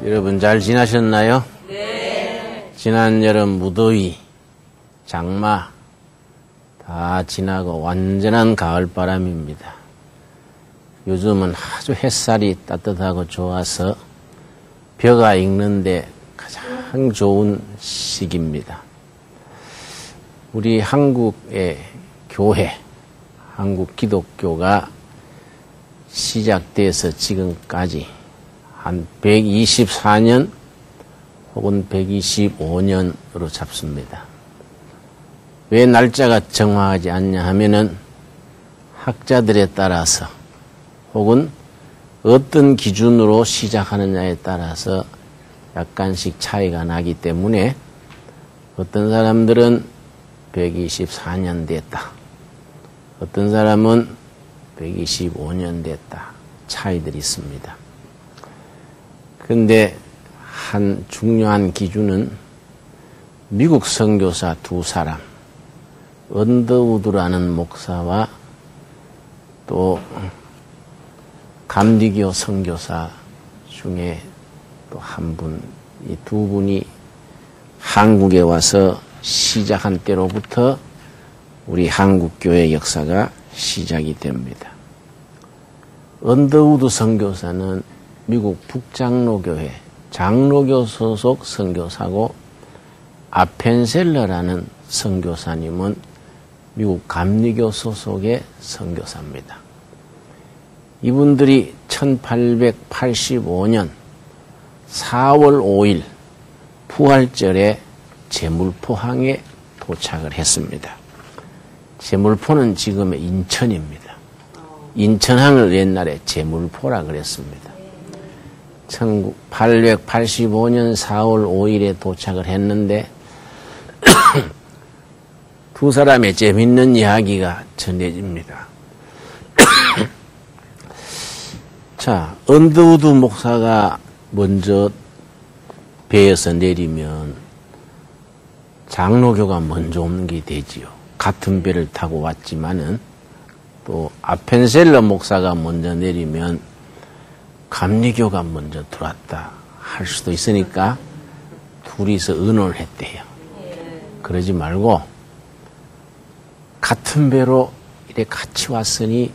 여러분 잘 지나셨나요? 네. 지난 여름 무더위, 장마 다 지나고 완전한 가을바람입니다. 요즘은 아주 햇살이 따뜻하고 좋아서 벼가 익는데 가장 좋은 시기입니다. 우리 한국의 교회, 한국 기독교가 시작돼서 지금까지 한 124년 혹은 125년으로 잡습니다. 왜 날짜가 정확하지 않냐 하면은 학자들에 따라서 혹은 어떤 기준으로 시작하느냐에 따라서 약간씩 차이가 나기 때문에 어떤 사람들은 124년 됐다. 어떤 사람은 125년 됐다. 차이들이 있습니다. 그런데 한 중요한 기준은 미국 선교사 두 사람, 언더우드라는 목사와 또 감리교 선교사 중에 또 한 분, 이 두 분이 한국에 와서 시작한 때로부터 우리 한국교회 역사가 시작이 됩니다. 언더우드 선교사는 미국 북장로교회 장로교 소속 선교사고, 아펜셀러라는 선교사님은 미국 감리교 소속의 선교사입니다. 이분들이 1885년 4월 5일 부활절에 제물포항에 도착을 했습니다. 제물포는 지금의 인천입니다. 인천항을 옛날에 제물포라 그랬습니다. 1885년 4월 5일에 도착을 했는데 두 사람의 재밌는 이야기가 전해집니다. 자, 언더우드 목사가 먼저 배에서 내리면 장로교가 먼저 오는 게 되지요. 같은 배를 타고 왔지만은 또 아펜셀러 목사가 먼저 내리면 감리교가 먼저 들어왔다 할 수도 있으니까 둘이서 의논을 했대요. 그러지 말고 같은 배로 이렇게 같이 왔으니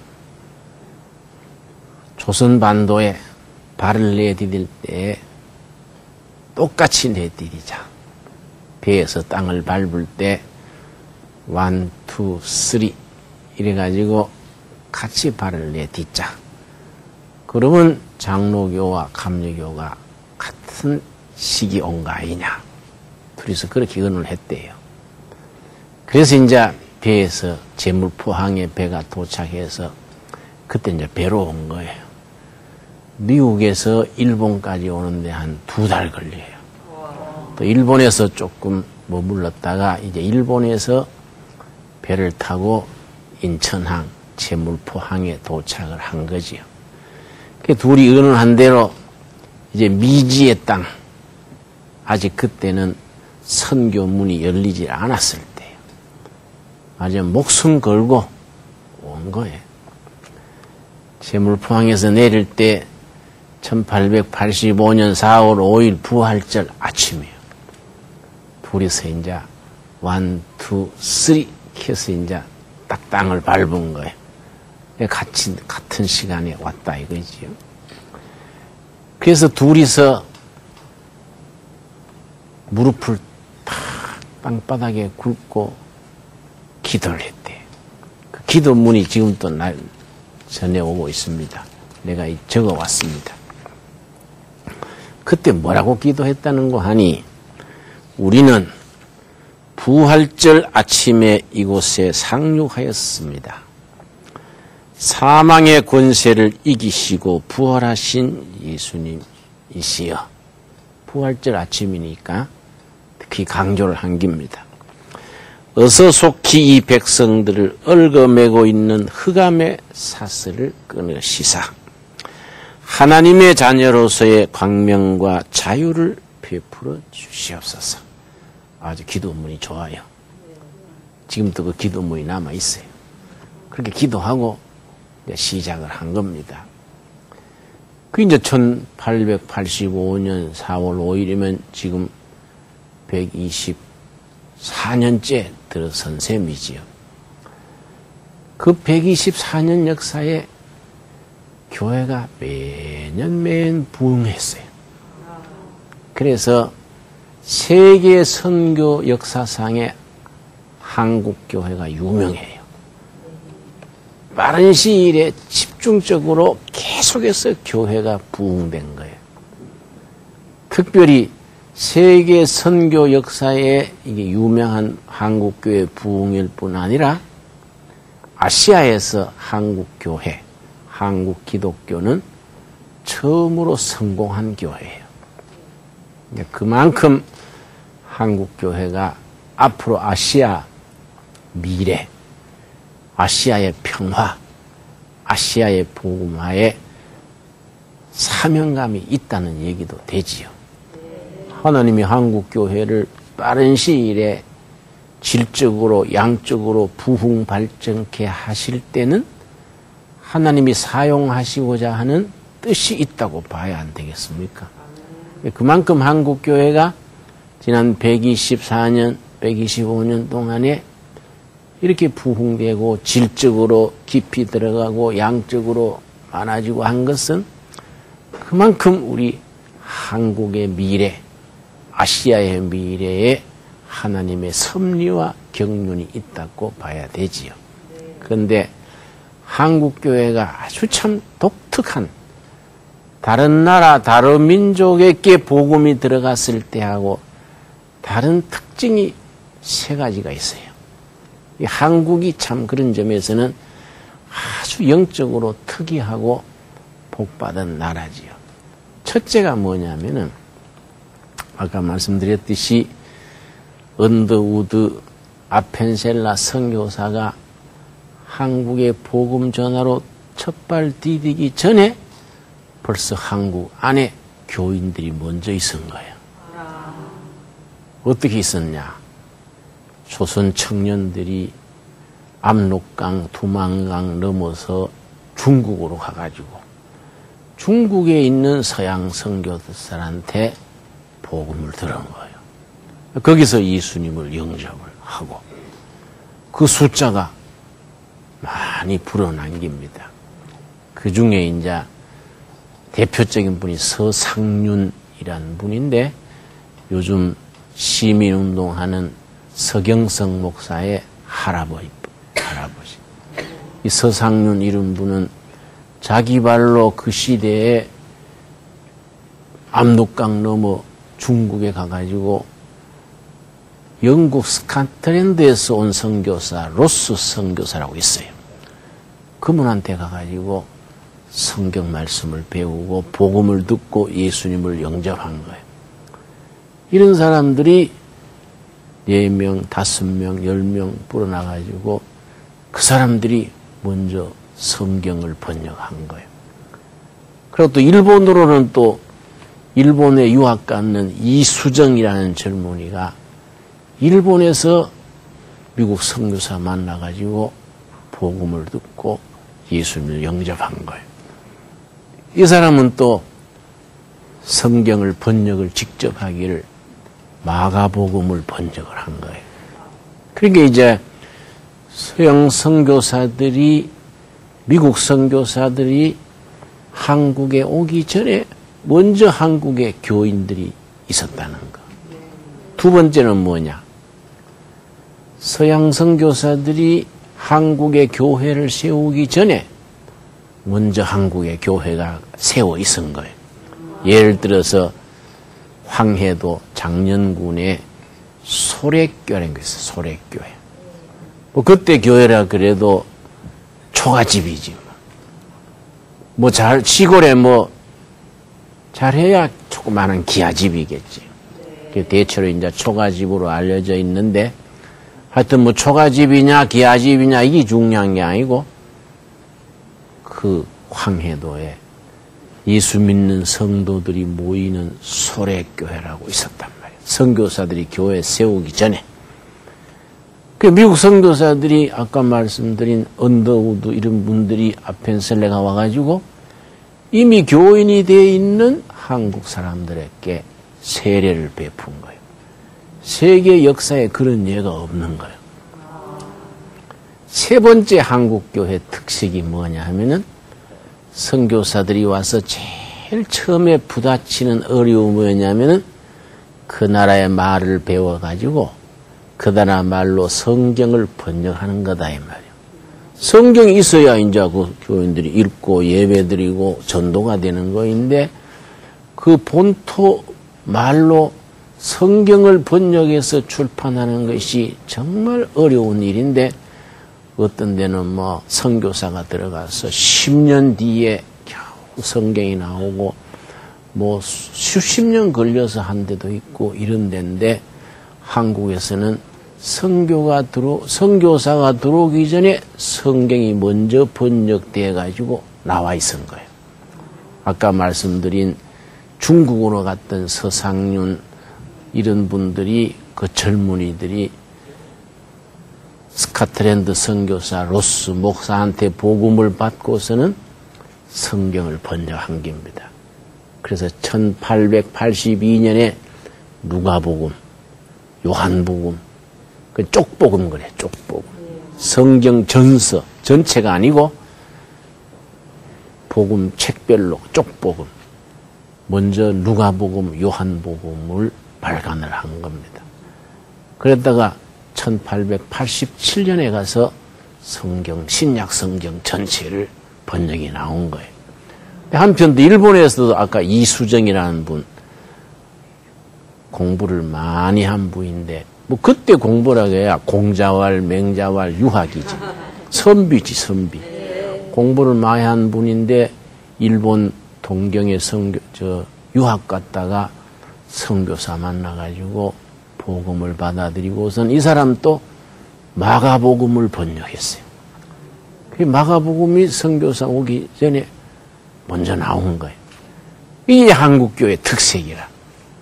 조선반도에 발을 내디딜 때 똑같이 내디디자. 배에서 땅을 밟을 때 1, 2, 3 이래가지고 같이 발을 내딛자. 그러면 장로교와 감리교가 같은 시기 온 거 아니냐. 둘이서 그렇게 의논을 했대요. 그래서 이제 배에서 제물포항에 배가 도착해서 그때 이제 배로 온 거예요. 미국에서 일본까지 오는데 한 2달 걸려요. 또 일본에서 조금 머물렀다가 이제 일본에서 배를 타고 인천항, 제물포항에 도착을 한 거지요. 둘이 의논한 대로 이제 미지의 땅, 아직 그때는 선교문이 열리지 않았을 때예요. 아주 목숨 걸고 온 거예요. 제물포항에서 내릴 때 1885년 4월 5일 부활절 아침이에요. 둘이서 이제 1, 2, 3 해서 이제 딱 땅을 밟은 거예요. 같은 시간에 왔다 이거지요. 그래서 둘이서 무릎을 탁 땅바닥에 꿇고 기도를 했대요. 그 기도문이 지금도 날 전해오고 있습니다. 내가 적어왔습니다. 그때 뭐라고 기도했다는 거 하니, 우리는 부활절 아침에 이곳에 상륙하였습니다. 사망의 권세를 이기시고 부활하신 예수님이시여. 부활절 아침이니까 특히 강조를 한 겁니다. 어서 속히 이 백성들을 얽어매고 있는 흑암의 사슬을 끊으시사 하나님의 자녀로서의 광명과 자유를 베풀어 주시옵소서. 아주 기도문이 좋아요. 지금도 그 기도문이 남아있어요. 그렇게 기도하고 시작을 한 겁니다. 그 이제 1885년 4월 5일이면 지금 124년째 들어선 셈이지요. 그 124년 역사에 교회가 매년 부흥했어요. 그래서 세계 선교 역사상에 한국 교회가 유명해요. 빠른 시일에 집중적으로 계속해서 교회가 부흥된 거예요. 특별히 세계 선교 역사에 이게 유명한 한국 교회 부흥일 뿐 아니라 아시아에서 한국 교회, 한국 기독교는 처음으로 성공한 교회예요. 그만큼 한국 교회가 앞으로 아시아 미래, 아시아의 평화, 아시아의 복음화에 사명감이 있다는 얘기도 되지요. 하나님이 한국 교회를 빠른 시일에 질적으로 양적으로 부흥 발전케 하실 때는 하나님이 사용하시고자 하는 뜻이 있다고 봐야 안 되겠습니까? 그만큼 한국 교회가 지난 124년, 125년 동안에 이렇게 부흥되고 질적으로 깊이 들어가고 양적으로 많아지고 한 것은 그만큼 우리 한국의 미래, 아시아의 미래에 하나님의 섭리와 경륜이 있다고 봐야 되지요. 그런데 한국 교회가 아주 참 독특한 다른 나라, 다른 민족에게 복음이 들어갔을 때하고 다른 특징이 세 가지가 있어요. 한국이 참 그런 점에서는 아주 영적으로 특이하고 복받은 나라지요. 첫째가 뭐냐면은 아까 말씀드렸듯이 언더우드 아펜셀라 선교사가 한국의 복음 전하로 첫발 디디기 전에 벌써 한국 안에 교인들이 먼저 있은 거예요. 어떻게 있었냐? 조선 청년들이 압록강, 두만강 넘어서 중국으로 가가지고 중국에 있는 서양 선교사들한테 복음을 들은 거예요. 거기서 예수님을 영접을 하고 그 숫자가 많이 불어남깁니다. 그 중에 이제 대표적인 분이 서상륜이라는 분인데 요즘 시민운동하는 서경석 목사의 할아버지. 이 서상륜 이런 분은 자기 발로 그 시대에 압록강 넘어 중국에 가가지고 영국 스코틀랜드에서 온 선교사 로스 선교사라고 있어요. 그분한테 가가지고 성경 말씀을 배우고 복음을 듣고 예수님을 영접한 거예요. 이런 사람들이 4명, 5명, 10명 불어나가지고 그 사람들이 먼저 성경을 번역한 거예요. 그리고 또 일본으로는 또 일본에 유학 갔는 이수정이라는 젊은이가 일본에서 미국 선교사 만나가지고 복음을 듣고 예수님을 영접한 거예요. 이 사람은 또 성경을 번역을 직접 하기를 마가복음을 번역을 한 거예요. 그러니까 이제 서양 선교사들이 미국 선교사들이 한국에 오기 전에 먼저 한국에 교인들이 있었다는 거. 두 번째는 뭐냐? 서양 선교사들이 한국에 교회를 세우기 전에 먼저 한국에 교회가 세워 있은 거예요. 예를 들어서 황해도 장년군에 소래교회라는 게 있어요. 소래교회. 뭐 그때 교회라 그래도 초가집이지. 뭐 잘 시골에 뭐 잘해야 조그마한 기아집이겠지. 대체로 이제 초가집으로 알려져 있는데 하여튼 뭐 초가집이냐 기아집이냐 이게 중요한 게 아니고 그 황해도에 예수 믿는 성도들이 모이는 소래교회라고 있었단 말이에요. 선교사들이 교회 세우기 전에. 그 미국 선교사들이 아까 말씀드린 언더우드 이런 분들이 아펜셀레가 와가지고 이미 교인이 되어 있는 한국 사람들에게 세례를 베푼 거예요. 세계 역사에 그런 예가 없는 거예요. 세 번째 한국교회 특색이 뭐냐 하면은 선교사들이 와서 제일 처음에 부딪히는 어려움이 뭐냐면은 그 나라의 말을 배워가지고 그 나라 말로 성경을 번역하는 거다 이 말이에요. 성경이 있어야 이제 그 교인들이 읽고 예배드리고 전도가 되는 거인데 그 본토 말로 성경을 번역해서 출판하는 것이 정말 어려운 일인데 어떤 데는 뭐 선교사가 들어가서 10년 뒤에 겨우 성경이 나오고 뭐 수십 년 걸려서 한 데도 있고 이런 데인데 한국에서는 선교사가 들어오기 전에 성경이 먼저 번역돼 가지고 나와 있은 거예요. 아까 말씀드린 중국으로 갔던 서상윤 이런 분들이 그 젊은이들이 스카틀랜드 선교사 로스 목사한테 복음을 받고서는 성경을 번역한 겁니다. 그래서 1882년에 누가복음, 요한복음, 그 쪽복음 그래, 쪽복음. 성경 전서, 전체가 아니고 복음 책별로 쪽복음. 먼저 누가복음, 요한복음을 발간을 한 겁니다. 그랬다가 1887년에 가서 신약 성경 전체를 번역이 나온 거예요. 한편 또 일본에서도 아까 이수정이라는 분 공부를 많이 한 분인데 뭐 그때 공부라고 해야 공자왈, 맹자왈, 유학이지. 선비지, 선비. 공부를 많이 한 분인데 일본 동경에 유학 갔다가 선교사 만나가지고 복음을 받아들이고선 이 사람 또 마가복음을 번역했어요. 그 마가복음이 선교사 오기 전에 먼저 나온 거예요. 이게 한국교회 특색이라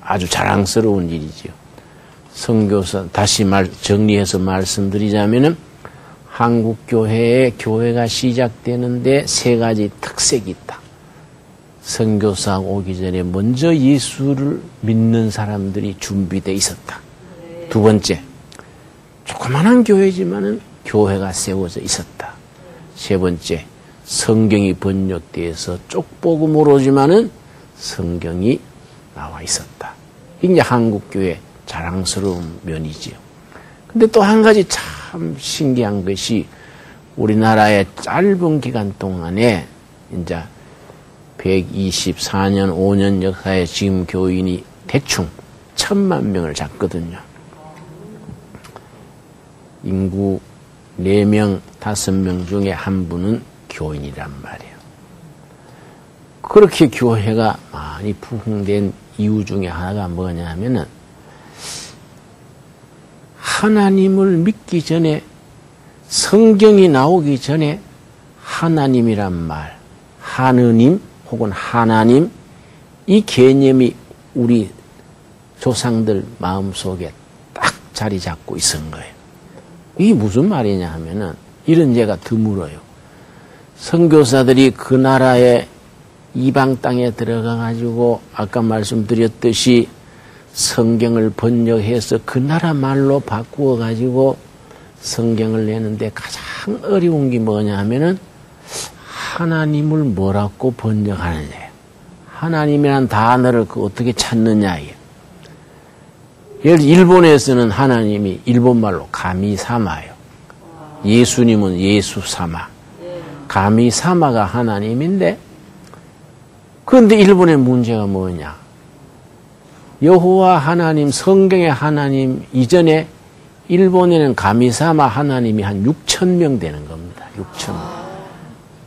아주 자랑스러운 일이지요. 선교사 다시 정리해서 말씀드리자면은 한국교회의 교회가 시작되는데 세 가지 특색이 있다. 선교사 오기 전에 먼저 예수를 믿는 사람들이 준비되어 있었다. 두 번째, 조그만한 교회지만은 교회가 세워져 있었다. 세 번째, 성경이 번역되어서 쪽복음으로지만은 성경이 나와 있었다. 이게 한국교회 자랑스러운 면이지요. 근데 또 한 가지 참 신기한 것이 우리나라의 짧은 기간 동안에 이제 124년, 5년 역사에 지금 교인이 대충 1000만 명을 잡거든요. 인구 4명, 5명 중에 한 분은 교인이란 말이에요. 그렇게 교회가 많이 부흥된 이유 중에 하나가 뭐냐 하면은 하나님을 믿기 전에 성경이 나오기 전에 하나님이란 말, 하느님 혹은 하나님 이 개념이 우리 조상들 마음속에 딱 자리 잡고 있은 거예요. 이게 무슨 말이냐 하면은 이런 예가 드물어요. 선교사들이 그 나라의 이방 땅에 들어가 가지고 아까 말씀드렸듯이 성경을 번역해서 그 나라 말로 바꾸어 가지고 성경을 내는데 가장 어려운 게 뭐냐 하면은 하나님을 뭐라고 번역하느냐. 하나님이란 단어를 어떻게 찾느냐. 일본에서는 하나님이 일본말로 가미사마예요. 예수님은 예수사마. 가미사마가 하나님인데 그런데 일본의 문제가 뭐냐. 여호와 하나님, 성경의 하나님 이전에 일본에는 가미사마 하나님이 한 6,000명 되는 겁니다. 6,000명.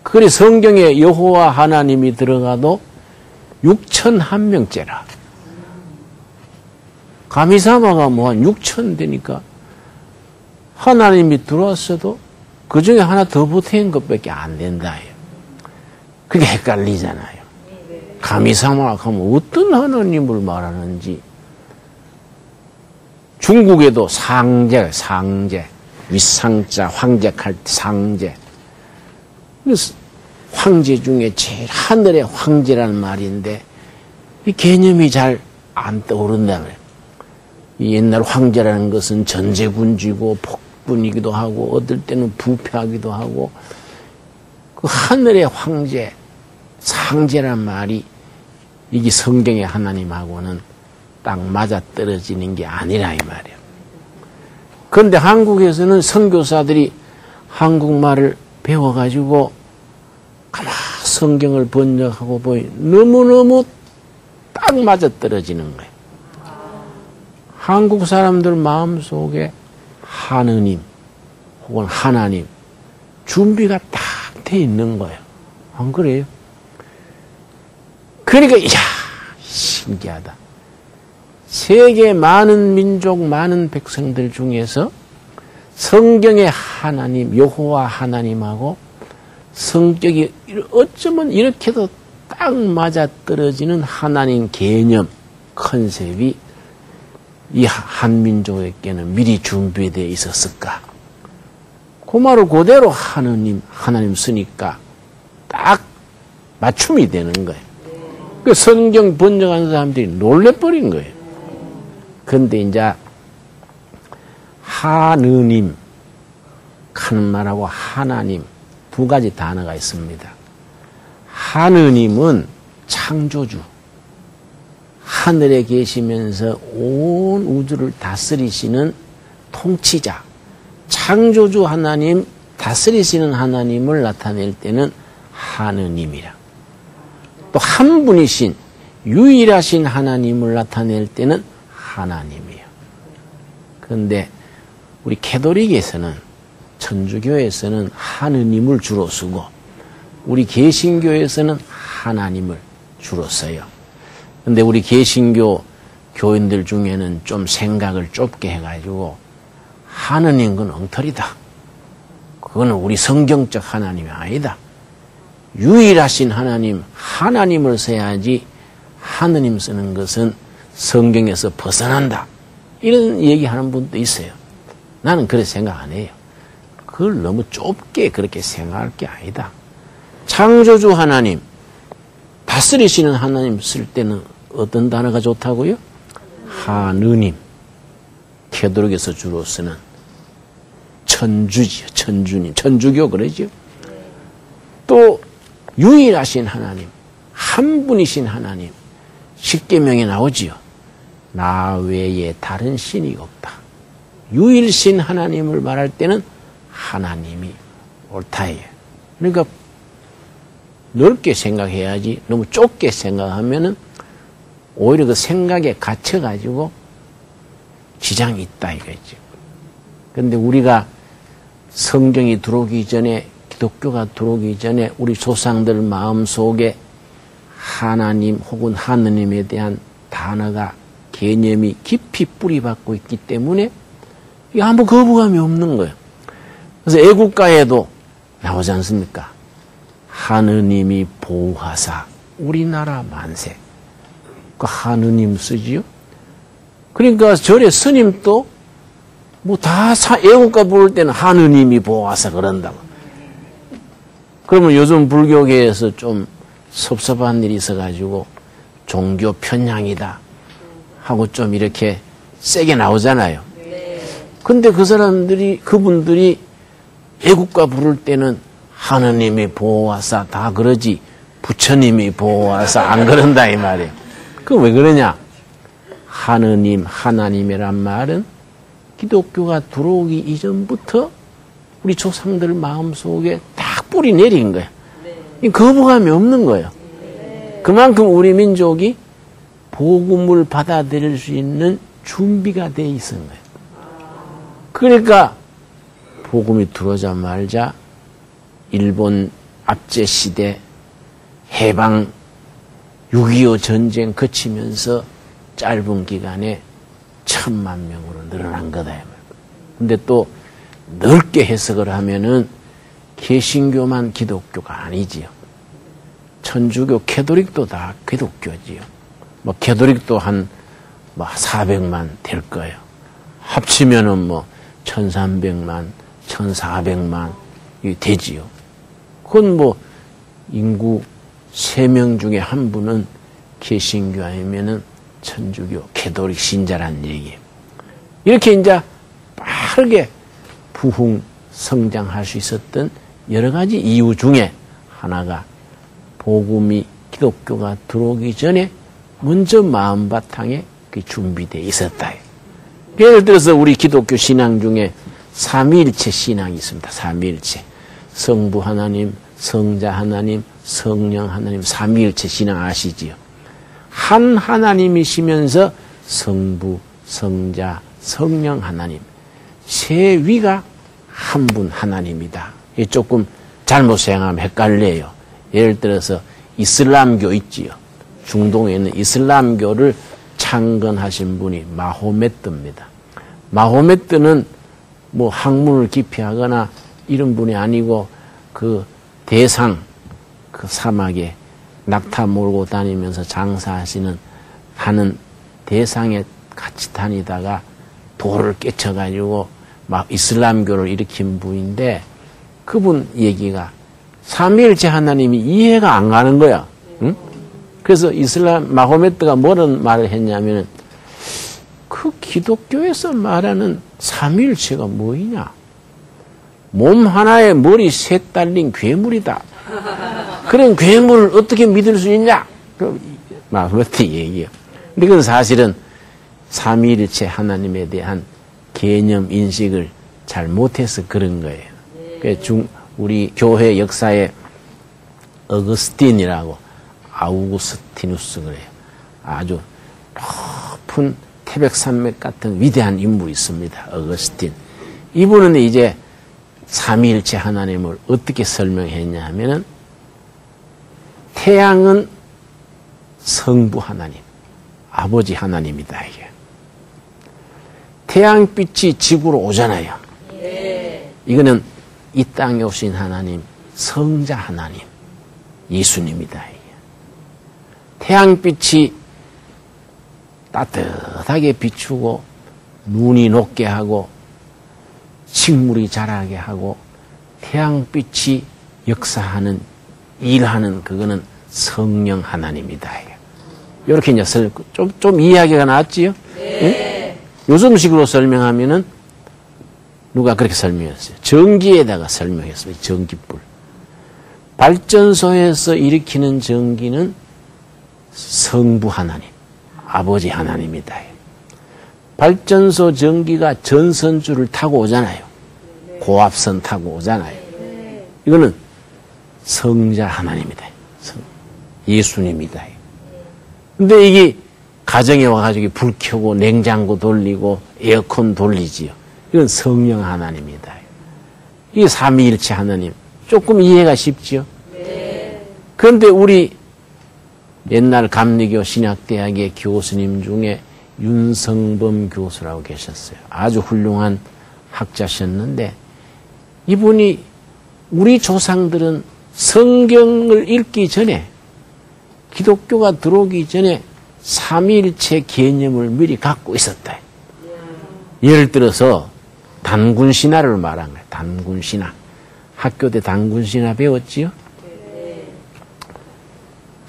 그래 성경에 여호와 하나님이 들어가도 6,001명째라. 가미사마가 뭐 한 6,000 되니까 하나님이 들어왔어도 그 중에 하나 더 보태는 것밖에 안 된다. 그게 헷갈리잖아요. 가미사마 하면 어떤 하나님을 말하는지. 중국에도 상제, 윗상자, 황제할 때 상제. 황제 중에 제일 하늘의 황제라는 말인데 이 개념이 잘 안 떠오른다 그래요. 이 옛날 황제라는 것은 전제군주이고 폭군이기도 하고 어떨 때는 부패하기도 하고 그 하늘의 황제, 상제란 말이 이게 성경의 하나님하고는 딱 맞아떨어지는 게 아니라 이 말이에요. 그런데 한국에서는 선교사들이 한국말을 배워가지고 가만 성경을 번역하고 보니 너무너무 딱 맞아떨어지는 거예요. 한국 사람들 마음속에 하느님 혹은 하나님 준비가 딱 돼 있는 거예요. 안 그래요? 그러니까 이야 신기하다. 세계 많은 민족 많은 백성들 중에서 성경의 하나님 여호와 하나님하고 성격이 어쩌면 이렇게도 딱 맞아떨어지는 하나님 개념 컨셉이 이 한민족에게는 미리 준비되어 있었을까? 그 말을 그대로 하나님 쓰니까 딱 맞춤이 되는 거예요. 그 성경 번역하는 사람들이 놀래버린 거예요. 그런데 이제 하느님 하는 말하고 하나님 두 가지 단어가 있습니다. 하느님은 창조주, 하늘에 계시면서 온 우주를 다스리시는 통치자, 창조주 하나님, 다스리시는 하나님을 나타낼 때는 하느님이라. 또 한 분이신 유일하신 하나님을 나타낼 때는 하나님이에요. 그런데 우리 캐톨릭에서는 천주교에서는 하느님을 주로 쓰고 우리 개신교에서는 하나님을 주로 써요. 그런데 우리 개신교 교인들 중에는 좀 생각을 좁게 해가지고 하느님 그건 엉터리다. 그거는 우리 성경적 하나님이 아니다. 유일하신 하나님, 하나님을 써야지 하느님 쓰는 것은 성경에서 벗어난다. 이런 얘기하는 분도 있어요. 나는 그렇게 생각 안 해요. 그걸 너무 좁게 그렇게 생각할 게 아니다. 창조주 하나님, 다스리시는 하나님 쓸 때는 어떤 단어가 좋다고요? 하느님. 캐톨릭에서 주로 쓰는 천주지요. 천주님. 천주교 그러죠. 또 유일하신 하나님, 한 분이신 하나님. 십계명에 나오지요. 나 외에 다른 신이 없다. 유일신 하나님을 말할 때는 하나님이 옳다예요. 그러니까 넓게 생각해야지 너무 좁게 생각하면은 오히려 그 생각에 갇혀가지고 지장이 있다 이거죠. 그런데 우리가 성경이 들어오기 전에 기독교가 들어오기 전에 우리 조상들 마음속에 하나님 혹은 하느님에 대한 단어가 개념이 깊이 뿌리박고 있기 때문에 이게 아무 거부감이 없는 거예요. 그래서 애국가에도 나오지 않습니까? 하느님이 보호하사 우리나라 만세. 그 하느님 쓰지요. 그러니까 절에 스님도 뭐 다 애국가 부를 때는 하느님이 보호하사 그런다고. 그러면 요즘 불교계에서 좀 섭섭한 일이 있어가지고 종교 편향이다 하고 좀 이렇게 세게 나오잖아요. 근데 그분들이 애국가 부를 때는 하느님이 보호하사 다 그러지 부처님이 보호하사 안 그런다 이 말이에요. 그럼 왜 그러냐? 하느님, 하나님이란 말은 기독교가 들어오기 이전부터 우리 조상들 마음속에 딱 뿌리 내린 거예요. 거부감이 없는 거예요. 그만큼 우리 민족이 복음을 받아들일 수 있는 준비가 돼 있는 거예요. 그러니까 복음이 들어오자마자 일본 압제시대 해방 6.25 전쟁 거치면서 짧은 기간에 1,000만 명으로 늘어난 거다. 근데 또 넓게 해석을 하면은 개신교만 기독교가 아니지요. 천주교, 캐톨릭도 다 기독교지요. 뭐 캐톨릭도 한 400만 될 거예요. 합치면은 1,300만, 1,400만 되지요. 그건 인구 3명 중에 한 분은 개신교 아니면은 천주교, 개도릭 신자란 얘기예요. 이렇게 이제 빠르게 부흥 성장할 수 있었던 여러 가지 이유 중에 하나가 복음이 기독교가 들어오기 전에 먼저 마음바탕에 준비되어 있었다. 예를 들어서 우리 기독교 신앙 중에 삼위일체 신앙이 있습니다. 삼위일체. 성부 하나님, 성자 하나님, 성령 하나님, 삼위일체 신앙 아시지요? 한 하나님이시면서 성부, 성자, 성령 하나님. 세 위가 한 분 하나님이다. 이게 조금 잘못 생각하면 헷갈려요. 예를 들어서 이슬람교 있지요. 중동에 있는 이슬람교를 창건하신 분이 마호메트입니다. 마호메트는 뭐 학문을 깊이 하거나 이런 분이 아니고 그 대상, 그 사막에 낙타 몰고 다니면서 장사하시는 하는 대상에 같이 다니다가 돌을 깨쳐가지고 막 이슬람교를 일으킨 분인데 그분 얘기가 삼위일체 하나님이 이해가 안 가는 거야. 응? 그래서 마호메트가 뭐런 말을 했냐면 그 기독교에서 말하는 삼위일체가 뭐이냐? 몸 하나에 머리 셋 달린 괴물이다. 그런 괴물을 어떻게 믿을 수 있냐? 마호메트 얘기예요. 근데 그건 사실은 삼위일체 하나님에 대한 개념 인식을 잘 못해서 그런 거예요. 우리 교회 역사에 어거스틴이라고 아우구스티누스 그래요. 아주 높은 태백산맥 같은 위대한 인물이 있습니다. 어거스틴. 이분은 이제 삼위일체 하나님을 어떻게 설명했냐 하면은 태양은 성부 하나님, 아버지 하나님이다 이게. 태양빛이 지구로 오잖아요. 이거는 이 땅에 오신 하나님, 성자 하나님, 예수님이다. 이게. 태양빛이 따뜻하게 비추고 눈이 녹게 하고 식물이 자라게 하고 태양빛이 역사하는 일하는 그거는 성령 하나님이다. 이렇게 이제 좀 이야기가 나왔지요? 네. 응? 요즘식으로 설명하면은 누가 그렇게 설명했어요? 전기에다가 설명했어요. 전기불. 발전소에서 일으키는 전기는 성부 하나님, 아버지 하나님이다. 발전소 전기가 전선줄을 타고 오잖아요. 고압선 타고 오잖아요. 이거는 성자 하나님이다. 예수님이다. 근데 이게 가정에 와가지고 불 켜고 냉장고 돌리고 에어컨 돌리지요. 이건 성령 하나님이다. 이게 삼위일체 하나님. 조금 이해가 쉽지요? 그런데 우리 옛날 감리교 신학대학의 교수님 중에 윤성범 교수라고 계셨어요. 아주 훌륭한 학자셨는데 이분이 우리 조상들은 성경을 읽기 전에 기독교가 들어오기 전에 삼위일체 개념을 미리 갖고 있었다. 예를 들어서 단군신화를 말한 거예요. 단군신화. 학교 때 단군신화 배웠지요?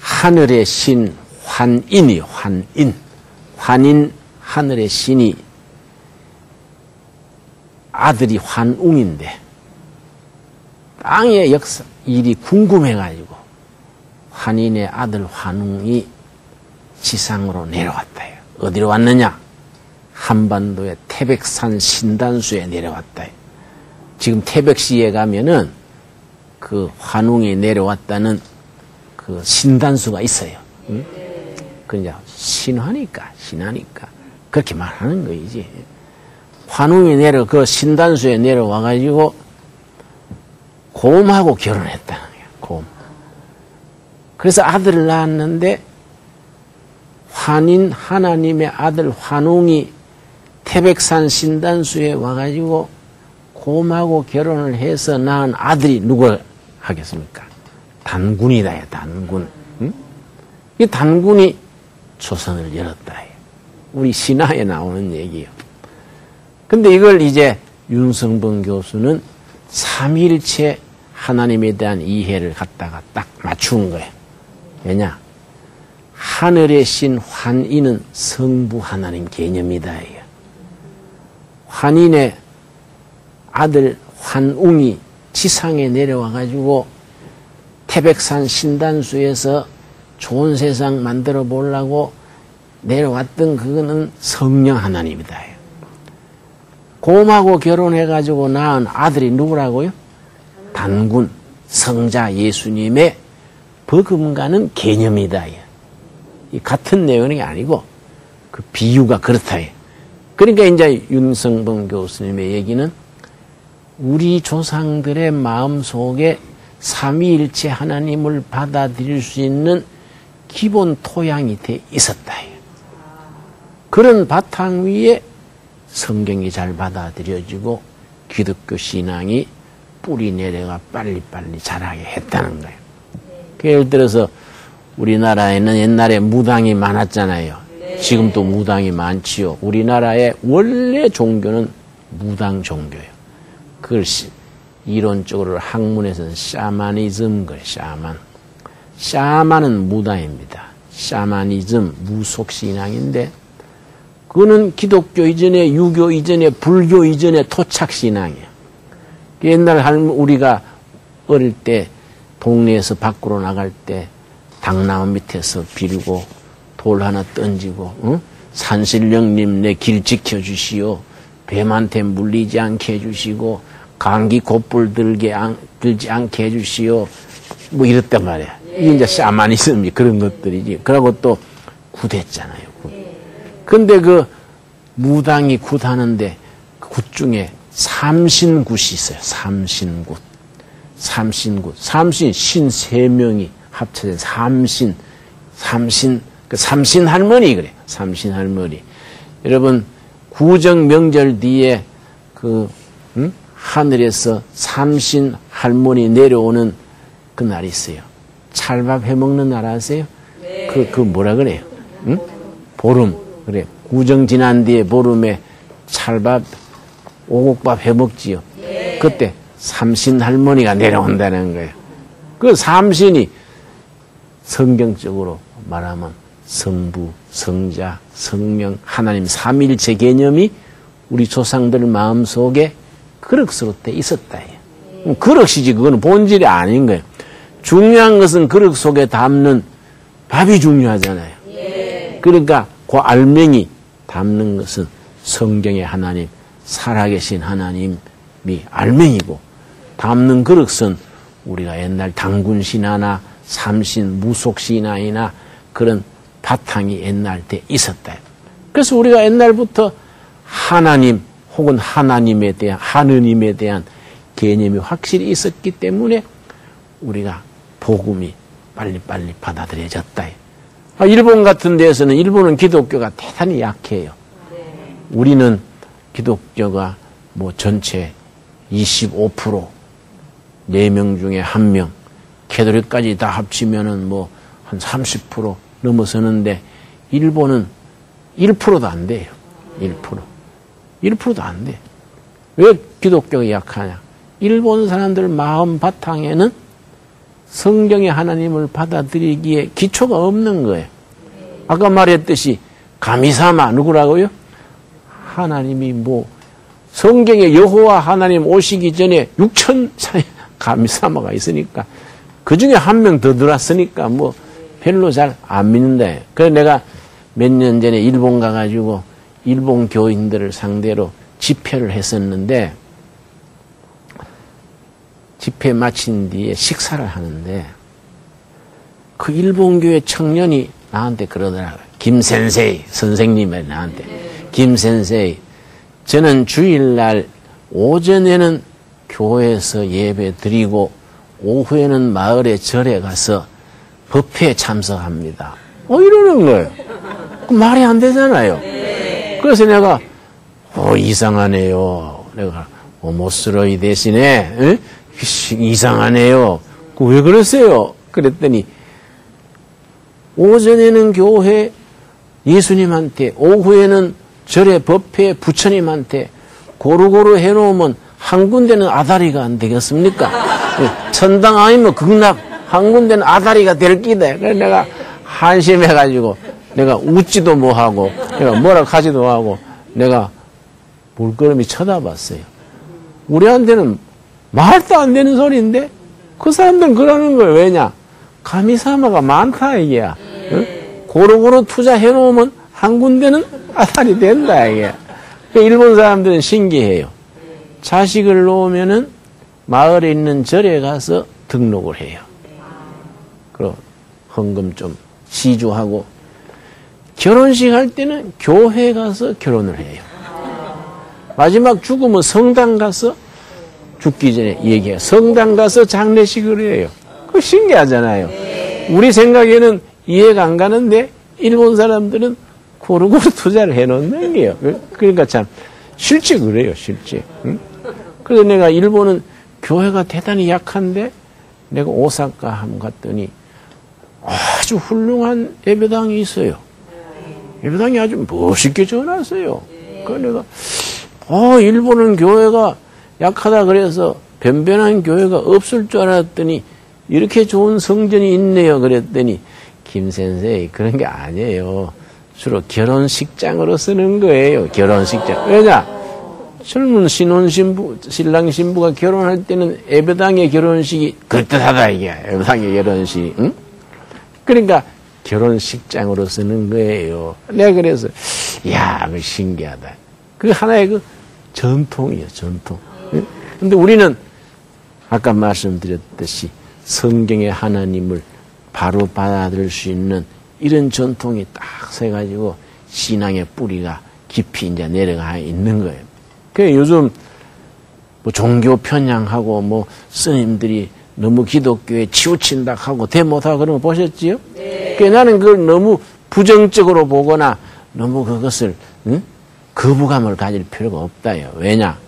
하늘의 신 환인이요. 환인. 환인 하늘의 신이 아들이 환웅인데 땅의 역사 일이 궁금해가지고 환인의 아들 환웅이 지상으로 내려왔다. 어디로 왔느냐? 한반도의 태백산 신단수에 내려왔다. 지금 태백시에 가면은 그 환웅이 내려왔다는 그 신단수가 있어요. 응? 그러니까 신하니까 그렇게 말하는 거이지. 환웅이 그 신단수에 내려와가지고 곰하고 결혼했다는 거야. 곰. 그래서 아들을 낳았는데 환인 하나님의 아들 환웅이 태백산 신단수에 와가지고 곰하고 결혼을 해서 낳은 아들이 누가 하겠습니까? 단군이다. 단군. 응? 이 단군이 조선을 열었다. 우리 신화에 나오는 얘기예요. 근데 이걸 이제 윤성범 교수는 삼위일체 하나님에 대한 이해를 갖다가 딱 맞춘 거예요. 왜냐? 하늘의 신 환인은 성부 하나님 개념이다. 환인의 아들 환웅이 지상에 내려와가지고 태백산 신단수에서 좋은 세상 만들어 보려고 내려왔던 그거는 성령 하나님이다. 곰하고 결혼해가지고 낳은 아들이 누구라고요? 단군, 성자 예수님의 버금가는 개념이다. 이 같은 내용이 아니고 그 비유가 그렇다. 그러니까 이제 윤성봉 교수님의 얘기는 우리 조상들의 마음속에 삼위일체 하나님을 받아들일 수 있는 기본 토양이 돼 있었다. 그런 바탕 위에 성경이 잘 받아들여지고 기독교 신앙이 뿌리 내려가 빨리빨리 자라게 했다는 거예요. 예를 들어서 우리나라에는 옛날에 무당이 많았잖아요. 지금도 무당이 많지요. 우리나라의 원래 종교는 무당 종교예요. 그걸 이론적으로 학문에서는 샤머니즘 그래, 샤만. 샤만은 무당입니다. 샤머니즘, 무속신앙인데 그거는 기독교 이전에, 유교 이전에, 불교 이전에 토착신앙이에요. 옛날 우리가 어릴 때 동네에서 밖으로 나갈 때 당나무 밑에서 빌고 돌 하나 던지고 산신령님 내 길 지켜주시오. 뱀한테 물리지 않게 해주시고 감기 곧불 들지 않게 해주시오. 뭐 이랬단 말이야. 이게 이제 샤머니즘이 그런 것들이지. 그러고 또 굿했잖아요. 굿. 근데 그 무당이 굿하는데 굿 중에 삼신굿이 있어요. 삼신굿. 삼신 신 세 명이 합쳐진 삼신 그 삼신 할머니 그래. 삼신 할머니. 여러분 구정 명절 뒤에 그 하늘에서 삼신 할머니 내려오는 그 날이 있어요. 찰밥 해먹는 날 아세요? 네. 그 뭐라 그래요? 응? 보름. 그래. 구정 지난 뒤에 보름에 찰밥, 오곡밥 해먹지요. 네. 그때 삼신 할머니가 내려온다는 거예요. 그 삼신이 성경적으로 말하면 성부, 성자, 성령, 하나님 삼일체 개념이 우리 조상들 마음속에 그릇으로 돼 있었다. 그릇이지 그거는 본질이 아닌 거예요. 중요한 것은 그릇 속에 담는 밥이 중요하잖아요. 그러니까 그 알맹이 담는 것은 성경의 하나님, 살아계신 하나님이 알맹이고 담는 그릇은 우리가 옛날 당군신화나 삼신, 무속신화이나 그런 바탕이 옛날 때 있었다. 그래서 우리가 옛날부터 하나님 혹은 하나님에 대한 개념이 확실히 있었기 때문에 우리가 복음이 빨리빨리 받아들여졌다. 일본 같은 데에서는 일본은 기독교가 대단히 약해요. 우리는 기독교가 뭐 전체 25%, 4명 중에 1명, 캐톨릭까지 다 합치면은 뭐 한 30% 넘어서는데 일본은 1%도 안 돼요. 1%. 1%도 안 돼. 왜 기독교가 약하냐? 일본 사람들 마음 바탕에는 성경의 하나님을 받아들이기에 기초가 없는 거예요. 아까 말했듯이 가미사마 누구라고요? 하나님이 뭐 성경에 여호와 하나님 오시기 전에 6천 가미사마가 있으니까 그중에 한 명 더 들어왔으니까 뭐 별로 잘 안 믿는다. 그래서 내가 몇 년 전에 일본 가가지고 일본 교인들을 상대로 집회를 했었는데 집회 마친 뒤에 식사를 하는데 그 일본 교회 청년이 나한테 그러더라고요. 김센세이 선생님이 나한테 김센세이 저는 주일날 오전에는 교회에서 예배 드리고 오후에는 마을에 절에 가서 법회에 참석합니다. 이러는 거예요. 말이 안 되잖아요. 그래서 내가 이상하네요. 내가 모스러이 대신에 에? 이상하네요. 왜 그러세요? 그랬더니 오전에는 교회 예수님한테 오후에는 절에 법회 부처님한테 고루고루 해놓으면 한 군데는 아다리가 안 되겠습니까? 천당 아니면 극락, 한 군데는 아다리가 될 끼다. 그래서 내가 한심해가지고 내가 웃지도 못하고 내가 뭐라 하지도 하고 내가 물끄러미 쳐다봤어요. 우리한테는 말도 안 되는 소리인데 그 사람들은 그러는 거예요. 왜냐? 가미사마가 많다 이게야. 응? 고루고루 투자해놓으면 한 군데는 아다리 된다 이게. 일본 사람들은 신기해요. 자식을 놓으면은 마을에 있는 절에 가서 등록을 해요. 그리고 헌금 좀 시주하고 결혼식 할 때는 교회 가서 결혼을 해요. 마지막 죽으면 성당 가서 죽기 전에 얘기해요. 성당 가서 장례식을 해요. 그거 신기하잖아요. 우리 생각에는 이해가 안 가는데 일본 사람들은 고루고루 투자를 해놓는 게요. 그러니까 참 실제 그래요. 실제. 응? 그래서 내가 일본은 교회가 대단히 약한데 내가 오사카 한번 갔더니 아주 훌륭한 예배당이 있어요. 예배당이 아주 멋있게 지어놨어요. 그래서 내가 일본은 교회가 약하다 그래서 변변한 교회가 없을 줄 알았더니 이렇게 좋은 성전이 있네요. 그랬더니 김 선생이 그런 게 아니에요. 주로 결혼식장으로 쓰는 거예요. 결혼식장. 왜냐? 젊은 신랑 신부가 결혼할 때는 예배당의 결혼식이 그럴듯하다 이게. 예배당의 결혼식. 응? 그러니까 결혼식장으로 쓰는 거예요. 내가 그래서 야, 그 신기하다. 그 하나의 그 전통이에요. 전통. 근데 우리는 아까 말씀드렸듯이 성경의 하나님을 바로 받아들일 수 있는 이런 전통이 딱 세가지고 신앙의 뿌리가 깊이 이제 내려가 있는 거예요. 그 요즘 뭐 종교 편향하고 뭐 스님들이 너무 기독교에 치우친다 하고 대못하고 그런 거 보셨지요? 네. 그 나는 그걸 너무 부정적으로 보거나 너무 그것을 거부감을 가질 필요가 없다요. 왜냐?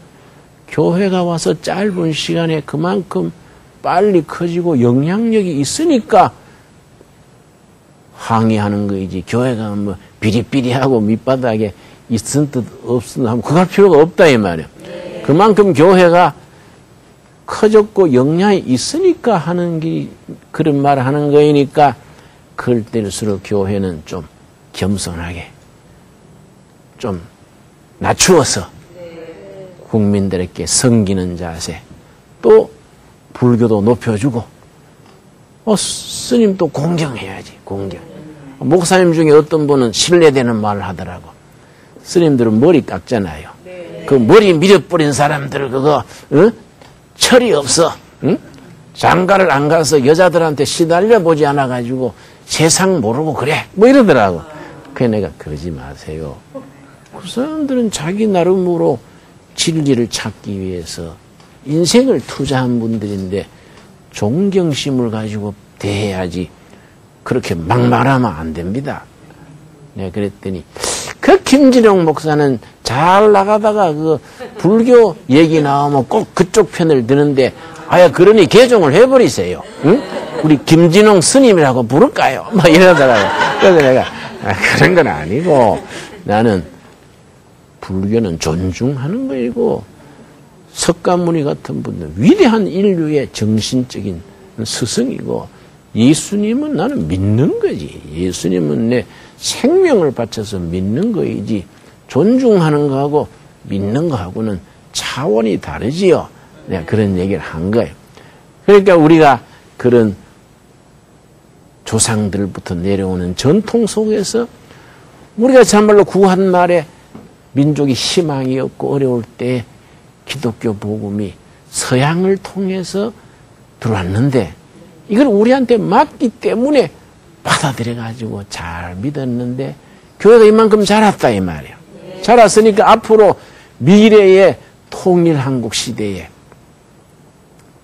교회가 와서 짧은 시간에 그만큼 빨리 커지고 영향력이 있으니까 항의하는 거이지. 교회가 뭐 비리비리하고 밑바닥에 있은 듯 없은 듯 하면 그럴 필요가 없다 이 말이에요. 그만큼 교회가 커졌고 영향이 있으니까 하는 게 그런 말을 하는 거이니까 그럴 때일수록 교회는 좀 겸손하게 좀 낮추어서 국민들에게 섬기는 자세, 또 불교도 높여주고 스님도 공경해야지. 공경. 목사님 중에 어떤 분은 신뢰되는 말을 하더라고. 스님들은 머리 깎잖아요. 그 머리 밀어버린 사람들 그거 철이 없어. 응? 장가를 안 가서 여자들한테 시달려 보지 않아 가지고 세상 모르고 그래. 뭐 이러더라고. 그래 내가 그러지 마세요. 그 사람들은 자기 나름으로 진리를 찾기 위해서 인생을 투자한 분들인데 존경심을 가지고 대해야지. 그렇게 막 말하면 안 됩니다. 내가 그랬더니 그 김진영 목사는 잘 나가다가 그 불교 얘기 나오면 꼭 그쪽 편을 드는데 아야 그러니 개종을 해버리세요. 응? 우리 김진영 스님이라고 부를까요? 막 이러더라고요. 그래서 내가 그런 건 아니고 나는 불교는 존중하는 거이고 석가모니 같은 분은 위대한 인류의 정신적인 스승이고 예수님은 나는 믿는 거지. 예수님은 내 생명을 바쳐서 믿는 거이지 존중하는 거하고 믿는 거하고는 차원이 다르지요. 내가 그런 얘기를 한 거예요. 그러니까 우리가 그런 조상들부터 내려오는 전통 속에서 우리가 참말로 구한 말에 민족이 희망이 없고 어려울 때 기독교 복음이 서양을 통해서 들어왔는데 이걸 우리한테 맞기 때문에 받아들여가지고 잘 믿었는데 교회가 이만큼 자랐다 이 말이에요. 자랐으니까 앞으로 미래의 통일 한국 시대에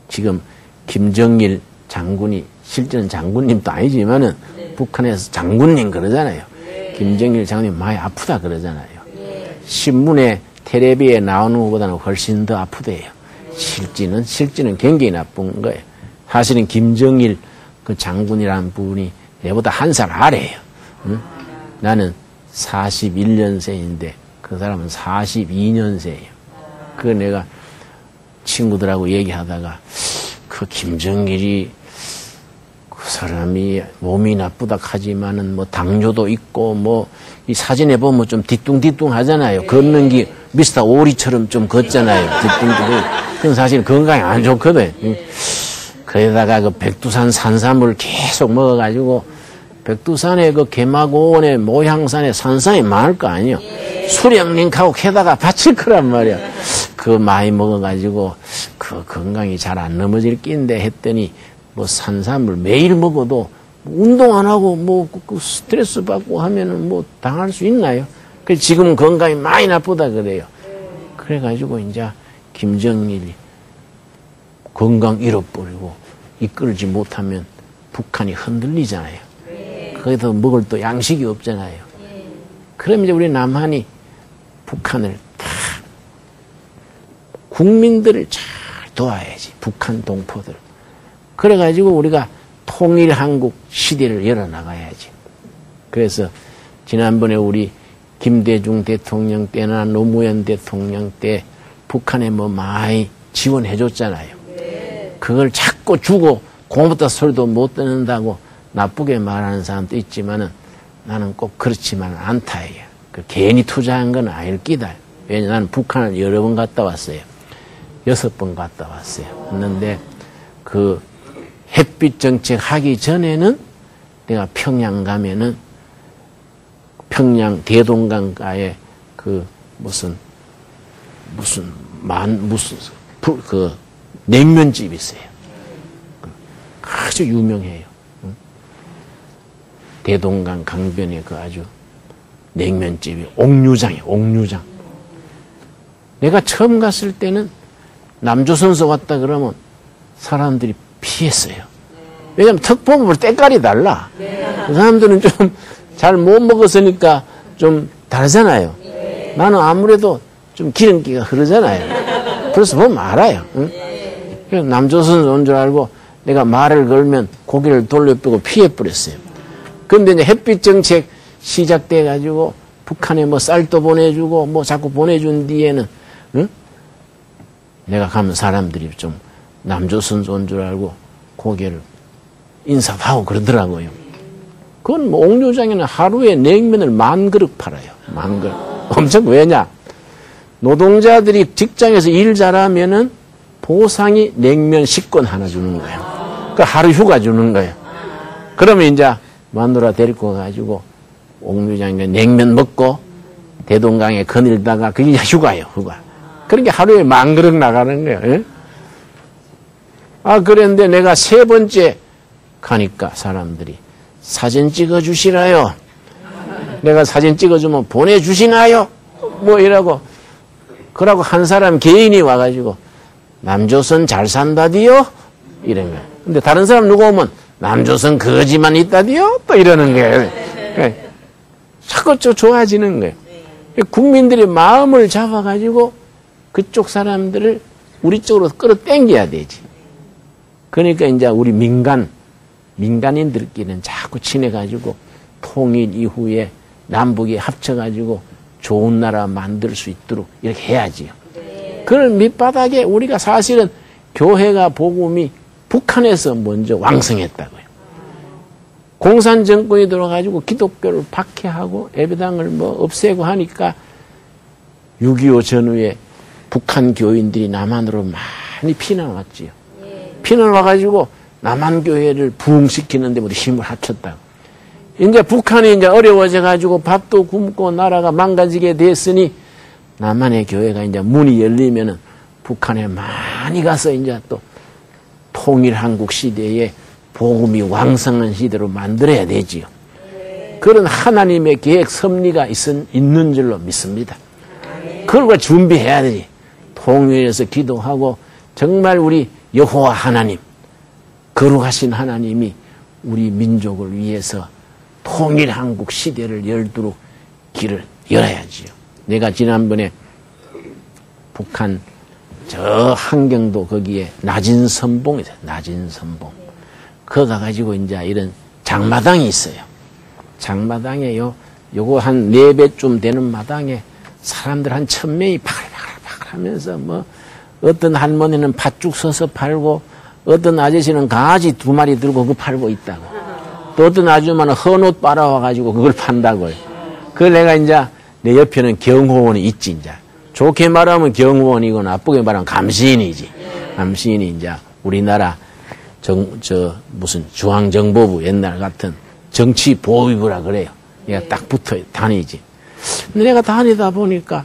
지금 김정일 장군이 실제는 장군님도 아니지만은 북한에서 장군님 그러잖아요. 김정일 장군님 많이 아프다 그러잖아요. 신문에 텔레비에 나오는 것보다는 훨씬 더 아프대요. 실제는 굉장히 나쁜 거예요. 사실은 김정일 그 장군이라는 분이 내보다 한 살 아래예요. 응? 나는 41년생인데 그 사람은 42년생이에요. 그 내가 친구들하고 얘기하다가 그 김정일이 그 사람이 몸이 나쁘다 하지만은 뭐 당뇨도 있고 뭐 이 사진에 보면 좀 뒤뚱뒤뚱 하잖아요. 걷는 게 미스터 오리처럼 좀 걷잖아요. 뒤뚱뒤뚱. 그건 사실 건강에 안 좋거든. 그러다가 그 백두산 산삼을 계속 먹어가지고 백두산에 그 개마고원의 모향산에 산삼이 많을 거 아니에요. 수령링하고 캐다가 바칠 거란 말이야. 그거 많이 먹어가지고 그 건강이 잘 안 넘어질 낀데 했더니 뭐 산삼을 매일 먹어도 운동 안 하고 뭐 스트레스 받고 하면은 뭐 당할 수 있나요? 그래서 지금은 건강이 많이 나쁘다 그래요. 그래가지고 이제 김정일이 건강 잃어버리고 이끌지 못하면 북한이 흔들리잖아요. 거기서 먹을 또 양식이 없잖아요. 그럼 이제 우리 남한이 북한을 다 국민들을 잘 도와야지. 북한 동포들. 그래가지고 우리가 통일 한국 시대를 열어나가야지. 그래서 지난번에 우리 김대중 대통령 때나 노무현 대통령 때 북한에 뭐 많이 지원해 줬잖아요. 그걸 자꾸 주고 고맙다 소리도 못 듣는다고 나쁘게 말하는 사람도 있지만은 나는 꼭 그렇지만 않다. 그 괜히 투자한 건 아닐 끼다. 왜냐면 나는 북한을 여러 번 갔다 왔어요. 6번 갔다 왔어요. 했는데 그 햇빛 정책 하기 전에는 내가 평양 가면은 평양 대동강가에 그 무슨 그 냉면집이 있어요. 아주 유명해요. 대동강 강변에 그 아주 냉면집이 옥류장이에요. 옥류장. 내가 처음 갔을 때는 남조선서 왔다 그러면 사람들이 피했어요. 왜냐면 턱봉을 때깔이 달라. 그 사람들은 좀 잘 못 먹었으니까 좀 다르잖아요. 나는 아무래도 좀 기름기가 흐르잖아요. 그래서 보면 알아요. 응? 그래서 남조선서 온 줄 알고 내가 말을 걸면 고개를 돌려빼고 피해버렸어요. 근데 이제 햇빛 정책 시작돼가지고 북한에 뭐 쌀도 보내주고 뭐 자꾸 보내준 뒤에는, 응? 내가 가면 사람들이 좀 남조선소 온 줄 알고 고개를 인사도 하고 그러더라고요. 그건 뭐 옥류장에는 하루에 냉면을 10,000그릇 팔아요. 10,000그릇. 엄청 왜냐? 노동자들이 직장에서 일 잘하면은 보상이 냉면 10권 하나 주는 거예요. 그 하루 휴가 주는 거예요. 그러면 이제 마누라 데리고 가지고 옥류장에 냉면 먹고 대동강에 거닐다가 그게 휴가예요. 휴가. 그러니까 하루에 10,000그릇 나가는 거예요. 예? 아, 그런데 내가 3번째 가니까 사람들이 사진 찍어주시라요. 내가 사진 찍어주면 보내주시나요? 뭐 이러고. 그러고 한 사람 개인이 와가지고 남조선 잘 산다디요? 이런 거예요. 근데 다른 사람 누구 오면 남조선 거지만 있다디요? 또 이러는 거예요. 자꾸 좋아지는 거예요. 국민들이 마음을 잡아가지고 그쪽 사람들을 우리 쪽으로 끌어당겨야 되지. 그러니까 이제 우리 민간인들끼리는 자꾸 친해가지고 통일 이후에 남북이 합쳐가지고 좋은 나라 만들 수 있도록 이렇게 해야지요. 그런 밑바닥에 우리가 사실은 교회가 복음이 북한에서 먼저 왕성했다고요. 공산 정권이 들어가지고 기독교를 박해하고 예배당을 뭐 없애고 하니까 6.25 전후에 북한 교인들이 남한으로 많이 피난 왔지요. 피난 와가지고 남한 교회를 부흥시키는데 모두 힘을 합쳤다고. 이제 북한이 이제 어려워져가지고 밥도 굶고 나라가 망가지게 됐으니 남한의 교회가 이제 문이 열리면은 북한에 많이 가서 이제 또 통일 한국 시대에 복음이 왕성한 시대로 만들어야 되지요. 그런 하나님의 계획 섭리가 있는 줄로 믿습니다. 그걸 준비해야 되지. 통일해서 기도하고 정말 우리 여호와 하나님, 거룩하신 하나님이 우리 민족을 위해서 통일 한국 시대를 열도록 길을 열어야지요. 내가 지난번에 북한 저 한경도 거기에 낮은 선봉이 있어요. 낮은 선봉. 거기 가가지고 이제 이런 장마당이 있어요. 장마당에 요거 한 4배쯤 되는 마당에 사람들 한 1,000명이 파글파글 하면서 뭐 어떤 할머니는 팥죽 서서 팔고, 어떤 아저씨는 강아지 2마리 들고 그거 팔고 있다고. 또 어떤 아줌마는 헌옷 빨아와가지고 그걸 판다고요. 그걸 내가 이제 내 옆에는 경호원이 있지, 이제. 좋게 말하면 경호원이고 나쁘게 말하면 감시인이지. 감시인이 이제 우리나라 무슨 중앙정보부 옛날 같은 정치보위부라 그래요. 얘가 딱 붙어 다니지. 근데 내가 다니다 보니까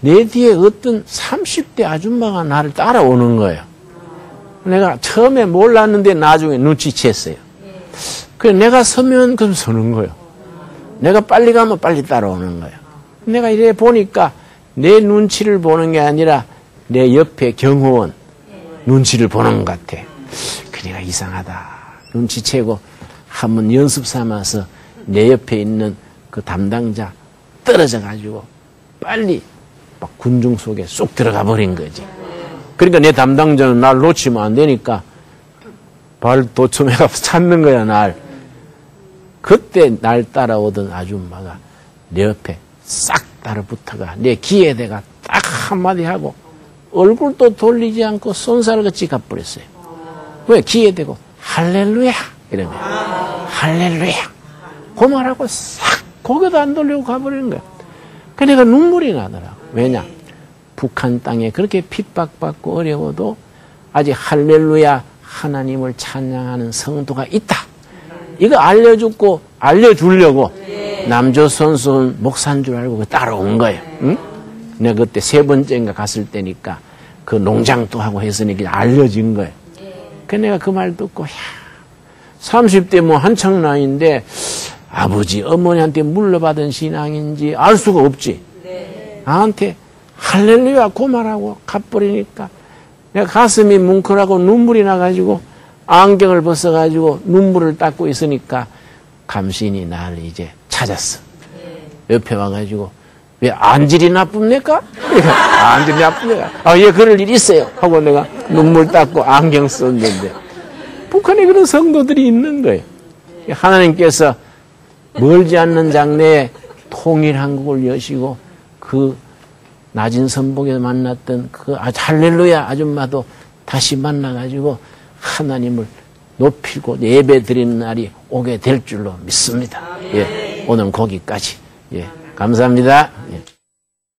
내 뒤에 어떤 30대 아줌마가 나를 따라오는 거예요. 내가 처음에 몰랐는데 나중에 눈치챘어요. 그래서 내가 서면 그럼 서는 거예요. 내가 빨리 가면 빨리 따라오는 거예요. 내가 이래 보니까 내 눈치를 보는 게 아니라 내 옆에 경호원 눈치를 보는 것 같아. 그래가 이상하다. 눈치채고 한번 연습 삼아서 내 옆에 있는 그 담당자 떨어져 가지고 빨리 막 군중 속에 쏙 들어가 버린 거지. 그러니까 내 담당자는 날 놓치면 안 되니까 발도처에 가서 찾는 거야, 날. 그때 날 따라오던 아줌마가 내 옆에 싹 따라붙어가 내 귀에 대가 딱 한마디 하고 얼굴도 돌리지 않고 손살같이 가버렸어요. 왜? 귀에 대고 할렐루야 이러면 할렐루야 그 말하고 싹 고개도 안 돌리고 가버리는 거야. 그러니까 눈물이 나더라고. 왜냐? 북한 땅에 그렇게 핍박받고 어려워도 아직 할렐루야 하나님을 찬양하는 성도가 있다. 이거 알려주려고 남조선수 목사인 줄 알고 따라온 거예요. 응? 내가 그때 3번째인가 갔을 때니까 그 농장도 하고 했으니까 알려진 거예요. 그래서 내가 그 말 듣고 30대 뭐 한창 나이인데 아버지 어머니한테 물려받은 신앙인지 알 수가 없지. 나한테 할렐루야 그 말하고 가버리니까 내가 가슴이 뭉클하고 눈물이 나가지고 안경을 벗어가지고 눈물을 닦고 있으니까 감신이 나를 이제 찾았어. 옆에 와가지고 왜 안질이 나쁩니까? 안질이 나쁩니까? 아, 예, 그럴 일 있어요. 하고 내가 눈물 닦고 안경 썼는데 북한에 그런 성도들이 있는 거예요. 하나님께서 멀지 않는 장래에 통일한국을 여시고 그 낮은 선복에서 만났던 그 할렐루야 아줌마도 다시 만나가지고 하나님을 높이고 예배 드리는 날이 오게 될 줄로 믿습니다. 예, 오늘 거기까지. 예, 감사합니다.